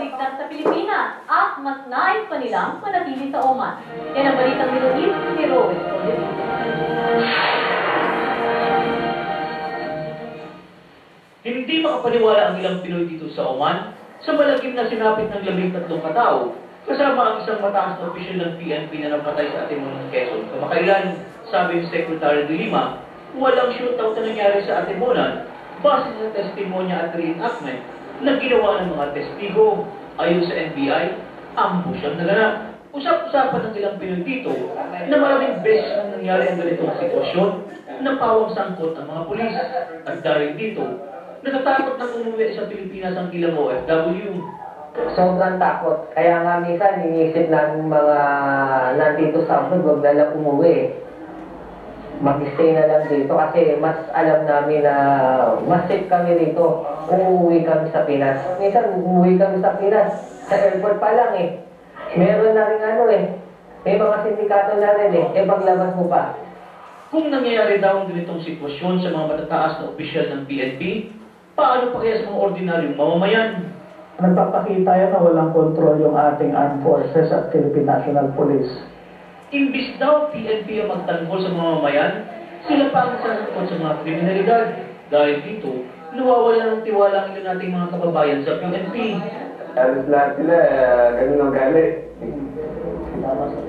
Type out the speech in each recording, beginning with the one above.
ligtas sa Pilipinas at mas nais pa nilang manatili sa Oman. Yan ang balitang nilulis ni Roel Soldevilla. Hindi makapaniwala ang ilang Pinoy dito sa Oman sa malagim na sinapit ng 13 katao kasama ang isang mataas na opisyal ng PNP na napatay sa Atemonan, Quezon. Kamakailan, sabi ni Secretary de Lima, walang shootout na nangyari sa Atemonan base sa testimonya at reenactment na ginawa ng mga testigo. Ayon sa NBI, ambush ang naganap. Usap-usapan ng ilang Pinoy dito na maraming beses na nangyari ang ganitong sitwasyon na pawang sangkot ang mga pulis. At dahil dito, natatakot na umuwi sa Pilipinas ang ilang OFW. Sobrang takot. Kaya nga minsan, iniisip ng mga nandito sa abroad, huwag na lang umuwi. Mag-stay na lang dito kasi mas alam namin na mas safe kami dito. Uuwi kami sa Pinas. Minsan, uuwi kami sa Pinas. Sa airport pa lang eh. Meron na rin may mga sindikato na rin paglabas mo pa. Kung nangyayari daw ang ganitong sitwasyon sa mga matataas na opisyal ng PNP, paano pa kaya sa mga ordinaryong mamamayan? Nagpapakita yan na walang kontrol yung ating armed forces at Philippine National Police. Imbis daw PNP ang magtanggol sa mga mamamayan, sila pa ang sasangkot sa mga kriminalidad. Dahil dito, nawawala ng tiwala ang ilan nating mga kababayan sa PNP. Halos lahat sila, ganun ang galit.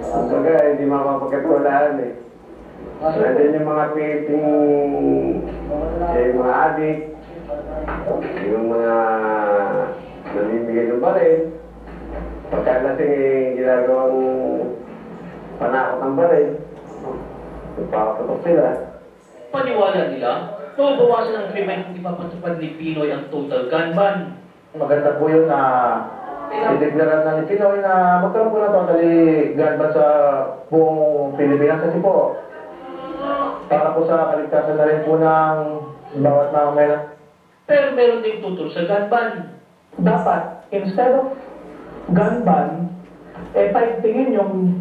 Kumbaga, hindi mapapagkatuwalaan eh. Nandiyan yung mga piping, yung mga adik, yung mga namimigay ng baril. Pagkalasing ginagawang panakot ng baril, nagpapatutok sila. Paniwala nila, mababawasan ang krimen kung ipapatupad ni Pinoy ang total gun ban. Maganda po yun na ideklara na ni Pinoy na magkaroon po na totally gun ban sa buong Pilipinas kasi po para po sa kaligtasan na rin po ng bawat mamamayan. Pero meron ding tutol sa gun ban. Dapat, instead of gun ban, paigtingin yung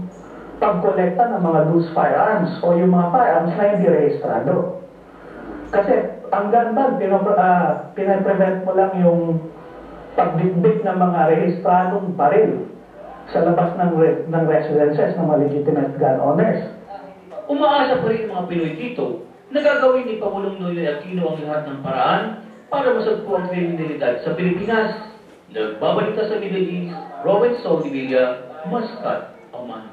pagkolekta ng mga loose firearms o yung mga firearms na hindi rehistrado. Kasi ang gun ban, pinaprevent mo lang yung pagdikdik ng mga rehistradong baril sa labas ng residences ng mga legitimate gun owners. Umaasa pa rin mga Pinoy dito na gagawin ni Pangulong Noynoy Aquino ang lahat ng paraan para masagpo ang kriminalidad sa Pilipinas. Nagbabalita sa Middle East, Roel Soldevilla, Muscat, Oman.